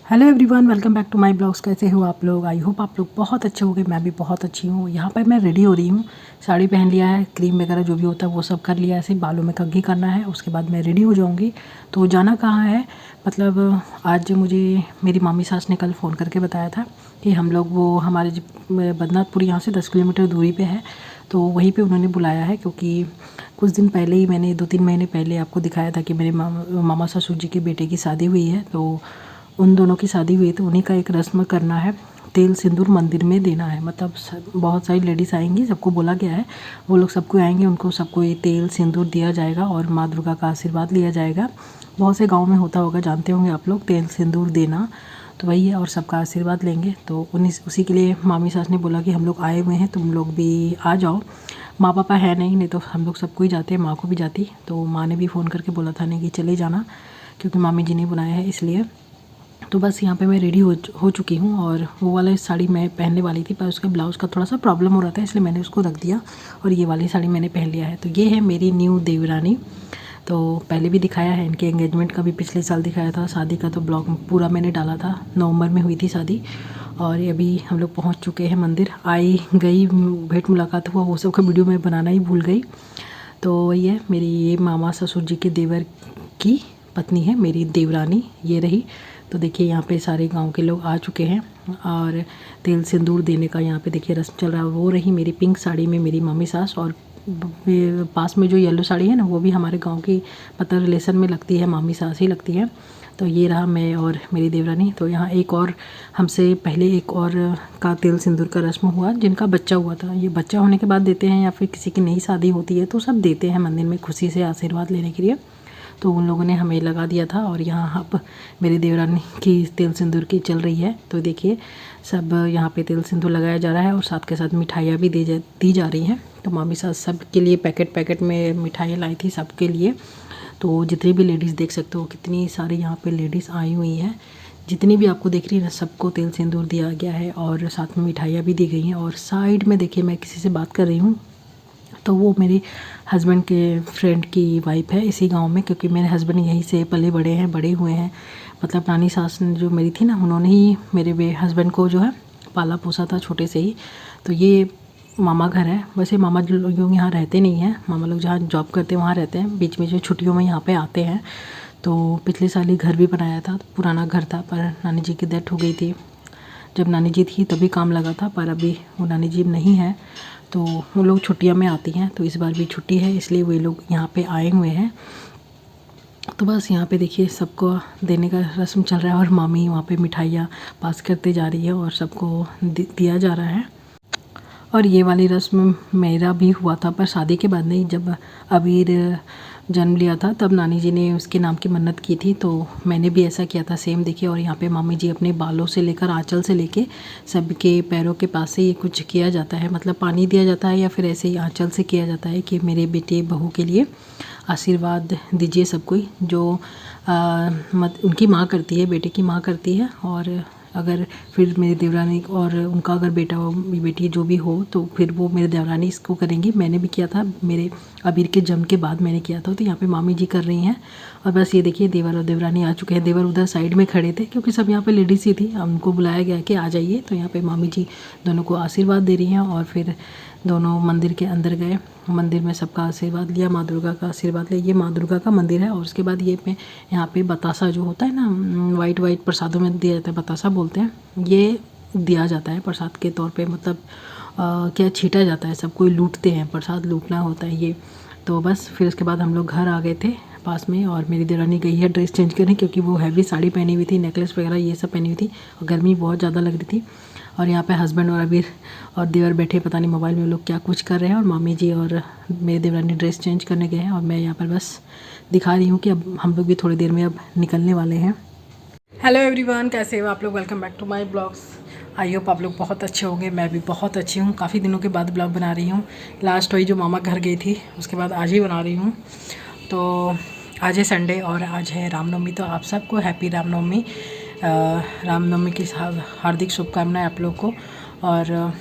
Hello everyone, welcome back to my blogs. कैसे हो आप लोग? आई होप आप लोग बहुत अच्छे होंगे। मैं भी बहुत अच्छी हूँ। यहाँ पर मैं रेडी हो रही हूँ। साड़ी पहन लिया है, क्रीम वगैरह जो भी होता है वो सब कर लिया है। ऐसे बालों में कंघी करना है, उसके बाद मैं रेडी हो जाऊँगी। तो जाना कहाँ है, मतलब आज मुझे मेरी मामी सास ने कल फ़ोन करके बताया था कि हम लोग वो हमारे बदनाथपुर यहाँ से 10 किलोमीटर दूरी पर है, तो वहीं पर उन्होंने बुलाया है। क्योंकि कुछ दिन पहले ही मैंने 2-3 महीने पहले आपको दिखाया था कि मेरे मामा ससुर जी के बेटे की शादी हुई है। तो उन दोनों की शादी हुई, तो उन्हीं का एक रस्म करना है। तेल सिंदूर मंदिर में देना है, मतलब बहुत सारी लेडीज़ आएंगी, सबको बोला गया है। वो लोग सबको आएंगे, उनको सबको ये तेल सिंदूर दिया जाएगा और माँ दुर्गा का आशीर्वाद लिया जाएगा। बहुत से गाँव में होता होगा, जानते होंगे आप लोग, तेल सिंदूर देना। तो वही है, और सबका आशीर्वाद लेंगे। तो उसी के लिए मामी सास ने बोला कि हम लोग आए हुए हैं, तुम लोग भी आ जाओ। माँ पापा है नहीं तो हम लोग सबको ही जाते, माँ को भी जाती। तो माँ ने भी फ़ोन करके बोला था नहीं कि चले जाना, क्योंकि मामी जी ने बुलाया है इसलिए। तो बस यहाँ पे मैं रेडी हो चुकी हूँ, और वो वाला साड़ी मैं पहनने वाली थी, पर उसके ब्लाउज़ का थोड़ा सा प्रॉब्लम हो रहा था, इसलिए मैंने उसको रख दिया और ये वाली साड़ी मैंने पहन लिया है। तो ये है मेरी न्यू देवरानी। तो पहले भी दिखाया है, इनके एंगेजमेंट का भी पिछले साल दिखाया था, शादी का तो ब्लॉग पूरा मैंने डाला था। नवंबर में हुई थी शादी, और अभी हम लोग पहुँच चुके हैं मंदिर। आई गई, भेंट मुलाकात हुआ, वो सब का वीडियो मैं बनाना ही भूल गई। तो वही है, मेरी ये मामा ससुर जी के देवर की पत्नी है मेरी देवरानी, ये रही। तो देखिए यहाँ पे सारे गांव के लोग आ चुके हैं, और तेल सिंदूर देने का यहाँ पे देखिए रस्म चल रहा है। वो रही मेरी पिंक साड़ी में मेरी मम्मी सास, और पास में जो येलो साड़ी है ना, वो भी हमारे गांव की, मतलब रिलेशन में लगती है, मामी सास ही लगती है। तो ये रहा मैं और मेरी देवरानी। तो यहाँ एक और हमसे पहले एक और का तेल सिंदूर का रस्म हुआ, जिनका बच्चा हुआ था। ये बच्चा होने के बाद देते हैं, या फिर किसी की नई शादी होती है तो सब देते हैं मंदिर में खुशी से आशीर्वाद लेने के लिए। तो उन लोगों ने हमें लगा दिया था, और यहाँ अब मेरी देवरानी की तेल सिंदूर की चल रही है। तो देखिए सब यहाँ पे तेल सिंदूर लगाया जा रहा है, और साथ के साथ मिठाइयाँ भी दी जा रही हैं। तो मामी सास सब के लिए पैकेट में मिठाइयाँ लाई थी सबके लिए। तो जितनी भी लेडीज़ देख सकते हो, कितनी सारी यहाँ पे लेडीज़ आई हुई हैं। जितनी भी आपको दिख रही है ना, सबको तेल सिंदूर दिया गया है, और साथ में मिठाइयाँ भी दी गई हैं। और साइड में देखिए मैं किसी से बात कर रही हूँ, तो वो मेरे हस्बैंड के फ्रेंड की वाइफ है इसी गांव में, क्योंकि मेरे हस्बैंड यहीं से पले बड़े हुए हैं। मतलब नानी सास जो मेरी थी ना, उन्होंने ही मेरे हस्बैंड को जो है पाला पोसा था छोटे से ही। तो ये मामा घर है। वैसे मामा लोग यहाँ रहते नहीं हैं, मामा लोग जहाँ जॉब करते हैं वहाँ रहते हैं, बीच में जो छुट्टियों में यहाँ पे आते हैं। तो पिछले साल ही घर भी बनाया था, पुराना घर था, पर नानी जी की डेथ हो गई थी। जब नानी जी थी तभी काम लगा था, पर अभी वो नानी जी नहीं है। तो वो लोग छुट्टियां में आती हैं, तो इस बार भी छुट्टी है, इसलिए वे लोग यहाँ पे आए हुए हैं। तो बस यहाँ पे देखिए सबको देने का रस्म चल रहा है, और मामी वहाँ पे मिठाइयाँ पास करते जा रही है, और सबको दिया जा रहा है। और ये वाली रस्म मेरा भी हुआ था, पर शादी के बाद नहीं। जब अबीर जन्म लिया था तब नानी जी ने उसके नाम की मन्नत की थी, तो मैंने भी ऐसा किया था सेम। देखिए, और यहाँ पे मामी जी अपने बालों से लेकर आंचल से लेके सबके पैरों के पास से ये कुछ किया जाता है, मतलब पानी दिया जाता है, या फिर ऐसे ही आंचल से किया जाता है कि मेरे बेटे बहू के लिए आशीर्वाद दीजिए सब कोई। जो उनकी माँ करती है, बेटे की माँ करती है। और अगर फिर मेरी देवरानी और उनका अगर बेटा बेटी जो भी हो, तो फिर वो मेरे देवरानी इसको करेंगी। मैंने भी किया था, मेरे अबीर के जन्म के बाद मैंने किया था। तो यहाँ पे मामी जी कर रही हैं, और बस ये देखिए देवर और देवरानी आ चुके हैं। देवर उधर साइड में खड़े थे, क्योंकि सब यहाँ पे लेडीज़ ही थी, उनको बुलाया गया कि आ जाइए। तो यहाँ पे मामी जी दोनों को आशीर्वाद दे रही हैं, और फिर दोनों मंदिर के अंदर गए। मंदिर में सबका आशीर्वाद लिया, माँ दुर्गा का आशीर्वाद लिया। ये माँ दुर्गा का मंदिर है। और उसके बाद ये पे यहाँ पे बतासा जो होता है ना, वाइट प्रसादों में दिया जाता है, बतासा बोलते हैं, ये दिया जाता है प्रसाद के तौर पे। मतलब क्या छीटा जाता है, सब कोई लूटते हैं, प्रसाद लूटना होता है ये। तो बस फिर उसके बाद हम लोग घर आ गए थे पास में, और मेरी देवरानी गई है ड्रेस चेंज करने, क्योंकि वो हैवी साड़ी पहनी हुई थी, नेकलेस वगैरह ये सब पहनी हुई थी, और गर्मी बहुत ज़्यादा लग रही थी। और यहाँ पे हस्बैंड और अबीर और देवर बैठे, पता नहीं मोबाइल में लोग क्या कुछ कर रहे हैं, और मामी जी और मेरे देवरानी ड्रेस चेंज करने गए हैं, और मैं यहाँ पर बस दिखा रही हूँ कि अब हम लोग भी थोड़ी देर में अब निकलने वाले हैं। हेलो एवरीवन, कैसे हो आप लोग? Welcome back to my blogs. I hope आप लोग बहुत अच्छे होंगे। मैं भी बहुत अच्छी हूँ। काफ़ी दिनों के बाद ब्लॉग बना रही हूँ। लास्ट वही जो मामा घर गई थी, उसके बाद आज ही बना रही हूँ। तो आज है संडे, और आज है रामनवमी। तो आप सबको हैप्पी रामनवमी। रामनवमी की हार्दिक शुभकामनाएं आप लोग को। और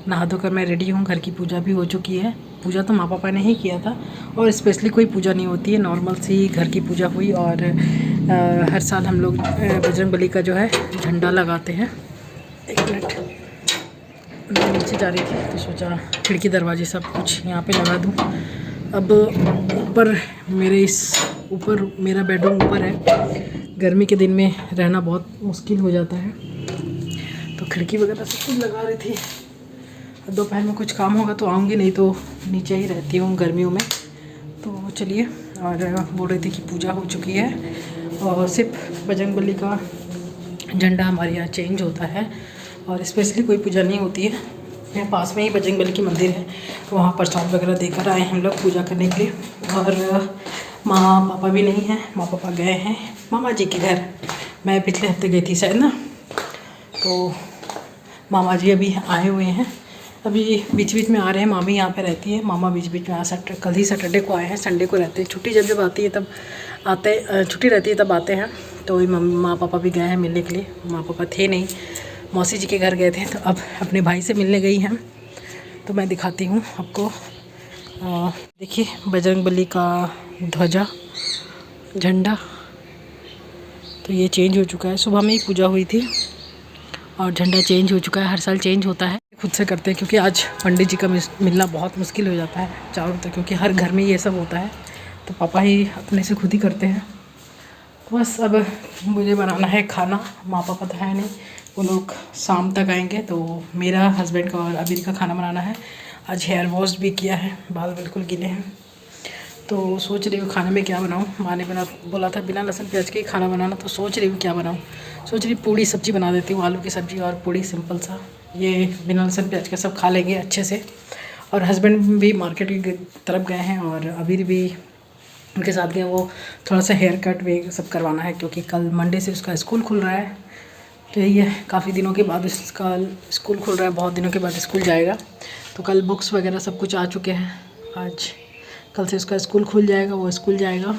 नहा धोकर मैं रेडी हूँ, घर की पूजा भी हो चुकी है। पूजा तो माँ पापा ने ही किया था और स्पेशली कोई पूजा नहीं होती है, नॉर्मल सी घर की पूजा हुई। और हर साल हम लोग बजरंगबली का जो है झंडा लगाते हैं। एक मिनट, मैं नीचे जा रही थी तो सोचा खिड़की दरवाजे सब कुछ यहाँ पे लगा दूँ। अब ऊपर मेरा बेडरूम ऊपर है, गर्मी के दिन में रहना बहुत मुश्किल हो जाता है, तो खिड़की वगैरह सब कुछ लगा रही थी। दोपहर में कुछ काम होगा तो आऊँगी, नहीं तो नीचे ही रहती हूँ गर्मियों में। तो चलिए, और बोल रही थी कि पूजा हो चुकी है और सिर्फ बजरंगबली का झंडा हमारे यहाँ चेंज होता है और स्पेशली कोई पूजा नहीं होती है। यहाँ पास में ही बजरंगबली की मंदिर है, तो वहाँ प्रसाद वगैरह देकर आए हम लोग पूजा करने के लिए। और माँ पापा भी नहीं हैं, माँ पापा गए हैं मामा जी के घर। मैं पिछले हफ्ते गई थी शायद ना, तो मामा जी अभी आए हुए हैं। अभी बीच बीच में आ रहे हैं, मामी यहाँ पे रहती है, मामा बीच बीच में कल ही सैटरडे को आए हैं, संडे को रहते हैं। छुट्टी जब आती है तब आते, छुट्टी रहती है तब आते हैं। तो वही माँ पापा भी गए हैं मिलने के लिए। माँ पापा थे नहीं, मौसी जी के घर गए थे, तो अब अपने भाई से मिलने गई हैं। तो मैं दिखाती हूँ आपको। देखिए बजरंगबली का ध्वजा, झंडा, तो ये चेंज हो चुका है। सुबह में ही पूजा हुई थी और झंडा चेंज हो चुका है। हर साल चेंज होता है, खुद से करते हैं क्योंकि आज पंडित जी का मिलना बहुत मुश्किल हो जाता है चारों तक, क्योंकि हर घर में ये सब होता है। तो पापा ही अपने से खुद ही करते हैं। तो बस अब मुझे बनाना है खाना। माँ पापा तो है नहीं, वो लोग शाम तक आएंगे। तो मेरा हस्बैंड का और अबीर का खाना बनाना है। आज हेयर वॉश भी किया है, बाल बिल्कुल गीले हैं। तो सोच रही हूँ खाने में क्या बनाऊँ। माँ ने बोला था बिना लहसुन प्याज के ही खाना बनाना, तो सोच रही हूँ क्या बनाऊँ। सोच रही पूड़ी सब्ज़ी बना देती हूँ, आलू की सब्ज़ी और पूड़ी सिंपल सा। ये बिना लहसुन प्याज के सब खा लेंगे अच्छे से। और हस्बैंड भी मार्केट की तरफ गए हैं और अबीर भी उनके साथ गए। वो थोड़ा सा हेयर कट वे सब करवाना है, क्योंकि कल मंडे से उसका स्कूल खुल रहा है। तो यही है, काफ़ी दिनों के बाद इसका स्कूल खुल रहा है, बहुत दिनों के बाद स्कूल जाएगा। तो कल बुक्स वगैरह सब कुछ आ चुके हैं। आज कल से उसका स्कूल खुल जाएगा, वो स्कूल जाएगा,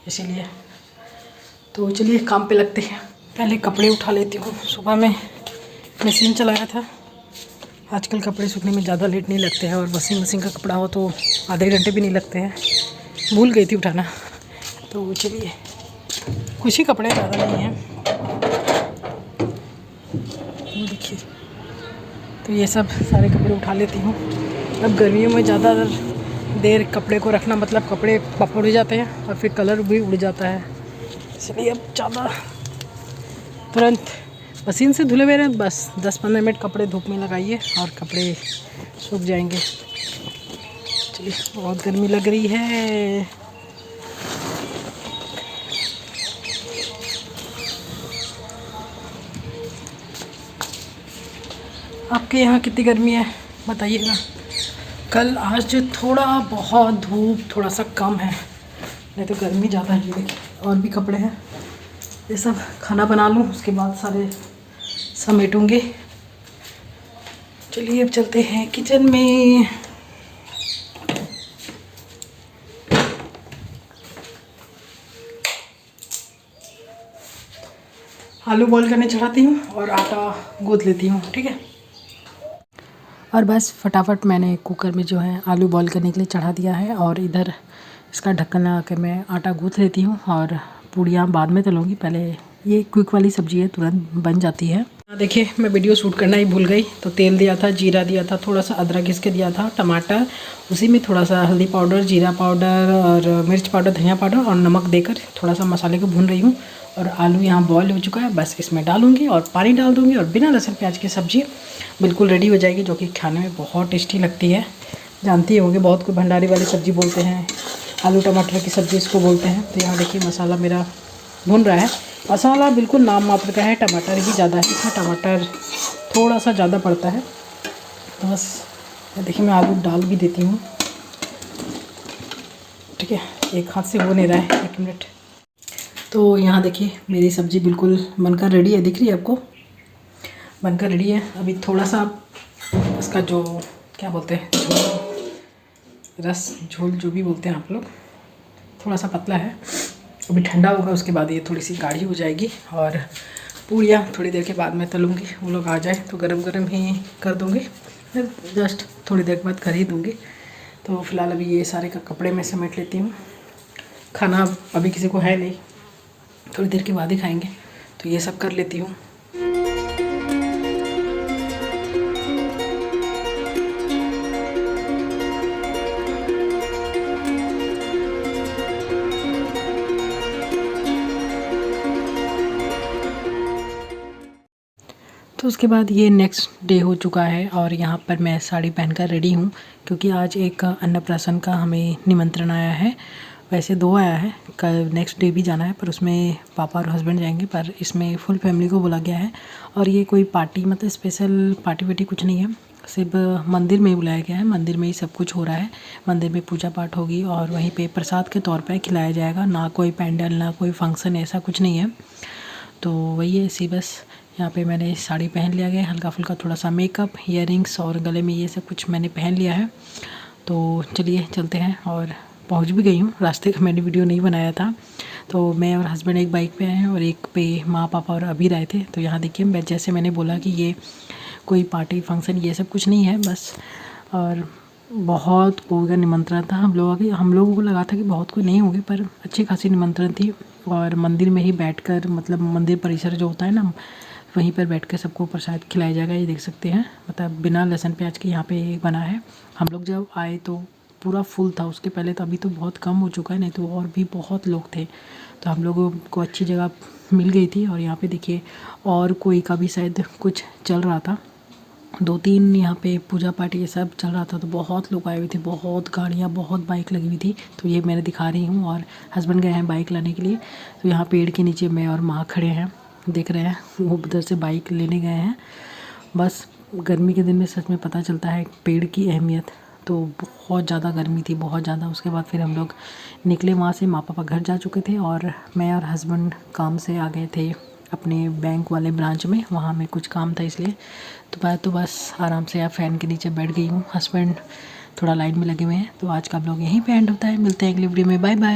इसीलिए। तो चलिए काम पे लगते हैं। पहले कपड़े उठा लेती हूँ। सुबह में मशीन चलाया था। आजकल कपड़े सूखने में ज़्यादा लेट नहीं लगते हैं, और वॉशिंग मशीन का कपड़ा हो तो आधे घंटे भी नहीं लगते हैं। भूल गई थी उठाना, तो चलिए, कुछ ही कपड़े, ज़्यादा नहीं हैं। देखिए, तो ये सब सारे कपड़े उठा लेती हूँ। अब गर्मियों में ज़्यादा देर कपड़े को रखना मतलब कपड़े पपड़ जाते हैं और फिर कलर भी उड़ जाता है, इसलिए अब ज़्यादा तुरंत मशीन से धुले हुए बस 10-15 मिनट कपड़े धूप में लगाइए और कपड़े सूख जाएंगे। चलिए, बहुत गर्मी लग रही है। आपके यहाँ कितनी गर्मी है बताइएगा। कल आज थोड़ा बहुत धूप थोड़ा सा कम है, नहीं तो गर्मी ज़्यादा है। देखिए, और भी कपड़े हैं, ये सब खाना बना लूँ उसके बाद सारे समेटूँगी। चलिए अब चलते हैं किचन में। आलू बॉईल करने चढ़ाती हूँ और आटा गूँथ लेती हूँ, ठीक है। और बस फटाफट मैंने कुकर में जो है आलू बॉईल करने के लिए चढ़ा दिया है, और इधर इसका ढक्कन लगा के मैं आटा गूँथ लेती हूँ और पूड़ियाँ बाद में तलूँगी। पहले ये क्विक वाली सब्ज़ी है, तुरंत बन जाती है। देखिए, मैं वीडियो शूट करना ही भूल गई। तो तेल दिया था, जीरा दिया था, थोड़ा सा अदरक घिस के दिया था, टमाटर, उसी में थोड़ा सा हल्दी पाउडर, जीरा पाउडर और मिर्च पाउडर, धनिया पाउडर और नमक देकर थोड़ा सा मसाले को भून रही हूँ। और आलू यहाँ बॉईल हो चुका है, बस इसमें डालूँगी और पानी डाल दूँगी और बिना लहसुन प्याज की सब्ज़ी बिल्कुल रेडी हो जाएगी, जो कि खाने में बहुत टेस्टी लगती है। जानती होंगे, बहुत कोई भंडारी वाली सब्ज़ी बोलते हैं, आलू टमाटर की सब्ज़ी इसको बोलते हैं। तो यहाँ देखिए मसाला मेरा भुन रहा है। मसाला बिल्कुल नाम मात्र का है, टमाटर ही ज़्यादा है इसमें, टमाटर थोड़ा सा ज़्यादा पड़ता है। तो बस देखिए, मैं आलू डाल भी देती हूँ, ठीक है। एक हाथ से हो नहीं रहा है, 1 मिनट। तो यहाँ देखिए मेरी सब्ज़ी बिल्कुल बनकर रेडी है, दिख रही है आपको, बनकर रेडी है। अभी थोड़ा सा इसका जो क्या बोलते हैं, झोल, रस झोल जो भी बोलते हैं आप लोग, थोड़ा सा पतला है। अभी ठंडा होगा, उसके बाद ये थोड़ी सी गाढ़ी हो जाएगी। और पूड़ियाँ थोड़ी देर के बाद मैं तलूँगी, वो लोग आ जाए तो गरम गरम ही कर दूँगी, फिर जस्ट थोड़ी देर के बाद कर ही दूँगी। तो फ़िलहाल अभी ये सारे का कपड़े में समेट लेती हूँ। खाना अभी किसी को है नहीं, थोड़ी देर के बाद ही खाएंगे, तो ये सब कर लेती हूँ। तो उसके बाद ये नेक्स्ट डे हो चुका है और यहाँ पर मैं साड़ी पहनकर रेडी हूँ, क्योंकि आज एक अन्नप्राशन का हमें निमंत्रण आया है। वैसे 2 आया है, कल नेक्स्ट डे भी जाना है, पर उसमें पापा और हस्बैंड जाएंगे, पर इसमें फुल फैमिली को बुला गया है। और ये कोई पार्टी मतलब स्पेशल पार्टी वार्टी कुछ नहीं है, सिर्फ मंदिर में ही बुलाया गया है। मंदिर में ही सब कुछ हो रहा है, मंदिर में पूजा पाठ होगी और वहीं पे प्रसाद के तौर पे खिलाया जाएगा। ना कोई पैंडल, ना कोई फंक्शन, ऐसा कुछ नहीं है। तो वही है, इसी बस यहाँ पे मैंने साड़ी पहन लिया गया, हल्का फुल्का थोड़ा सा मेकअप, ईयरिंग्स और गले में ये सब कुछ मैंने पहन लिया है। तो चलिए चलते हैं, और पहुँच भी गई हूँ। रास्ते का मैंने वीडियो नहीं बनाया था। तो मैं और हस्बैंड एक बाइक पे आए हैं और एक पे माँ पापा और अभी रहे थे। तो यहाँ देखिए, मैं जैसे मैंने बोला कि ये कोई पार्टी फंक्शन ये सब कुछ नहीं है बस। और बहुत कोई का निमंत्रण था, हम लोगों को लगा था कि बहुत कोई नहीं होंगे, पर अच्छी खासी निमंत्रण थी। और मंदिर में ही बैठकर, मतलब मंदिर परिसर जो होता है ना, वहीं पर बैठ कर सबको प्रसाद खिलाया जाएगा। ये देख सकते हैं, मतलब बिना लहसुन प्याज के यहाँ पे बना है। हम लोग जब आए तो पूरा फुल था, उसके पहले तो अभी तो बहुत कम हो चुका है, नहीं तो और भी बहुत लोग थे। तो हम लोगों को अच्छी जगह मिल गई थी। और यहाँ पे देखिए, और कोई का भी शायद कुछ चल रहा था, 2-3 यहाँ पे पूजा पाठ ये सब चल रहा था। तो बहुत लोग आए हुए थे, बहुत गाड़ियाँ, बहुत बाइक लगी हुई थी। तो ये मैंने दिखा रही हूँ, और हस्बैंड गए हैं बाइक लाने के लिए। तो यहाँ पेड़ के नीचे मैं और माँ खड़े हैं, देख रहे हैं, वो उधर से बाइक लेने गए हैं। बस गर्मी के दिन में सच में पता चलता है पेड़ की अहमियत। तो बहुत ज़्यादा गर्मी थी, बहुत ज़्यादा। उसके बाद फिर हम लोग निकले वहाँ से, माँ पापा घर जा चुके थे और मैं और हस्बैंड काम से आ गए थे अपने बैंक वाले ब्रांच में, वहाँ में कुछ काम था इसलिए। तो बस आराम से यार फ़ैन के नीचे बैठ गई हूँ। हस्बैंड थोड़ा लाइन में लगे हुए हैं। तो आज का ब्लॉग यहीं पे एंड होता है, मिलते हैं अगली वीडियो में, बाय बाय।